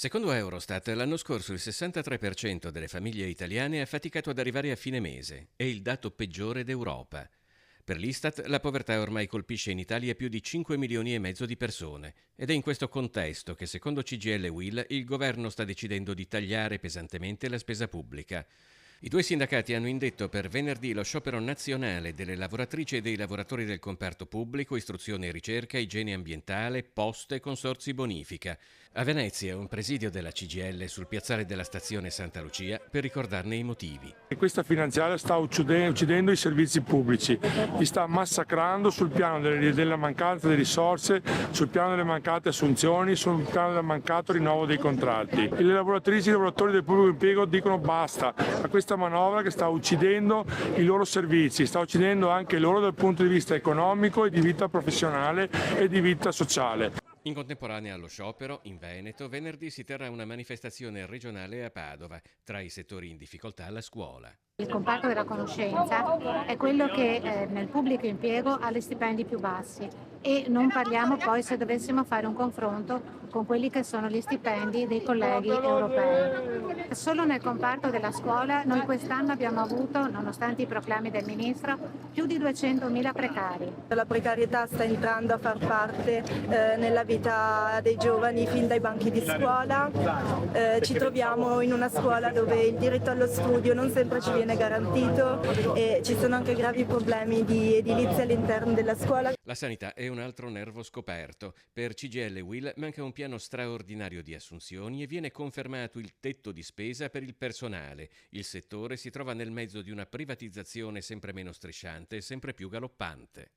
Secondo Eurostat, l'anno scorso il 63% delle famiglie italiane ha faticato ad arrivare a fine mese, è il dato peggiore d'Europa. Per l'Istat, la povertà ormai colpisce in Italia più di 5 milioni e mezzo di persone ed è in questo contesto che, secondo CGIL e UIL, il governo sta decidendo di tagliare pesantemente la spesa pubblica. I due sindacati hanno indetto per venerdì lo sciopero nazionale delle lavoratrici e dei lavoratori del comparto pubblico, istruzione e ricerca, igiene ambientale, poste e consorzi bonifica. A Venezia un presidio della CGIL sul piazzale della stazione Santa Lucia per ricordarne i motivi. E questa finanziaria sta uccidendo i servizi pubblici, li sta massacrando sul piano della mancanza di risorse, sul piano delle mancate assunzioni, sul piano del mancato rinnovo dei contratti. Le lavoratrici e i lavoratori del pubblico impiego dicono basta a questa manovra che sta uccidendo i loro servizi, sta uccidendo anche loro dal punto di vista economico e di vita professionale e di vita sociale. In contemporanea allo sciopero, in Veneto, venerdì si terrà una manifestazione regionale a Padova, tra i settori in difficoltà la scuola. Il comparto della conoscenza è quello che nel pubblico impiego ha gli stipendi più bassi e non parliamo poi se dovessimo fare un confronto con quelli che sono gli stipendi dei colleghi europei. Solo nel comparto della scuola noi quest'anno abbiamo avuto, nonostante i proclami del Ministro, più di 200.000 precari. La precarietà sta entrando a far parte nella vita dei giovani fin dai banchi di scuola. Ci troviamo in una scuola dove il diritto allo studio non sempre ci viene garantito e ci sono anche gravi problemi di edilizia all'interno della scuola. La sanità è un altro nervo scoperto. Per CGIL e UIL manca un piano straordinario di assunzioni e viene confermato il tetto di spesa per il personale. Il settore si trova nel mezzo di una privatizzazione sempre meno strisciante e sempre più galoppante.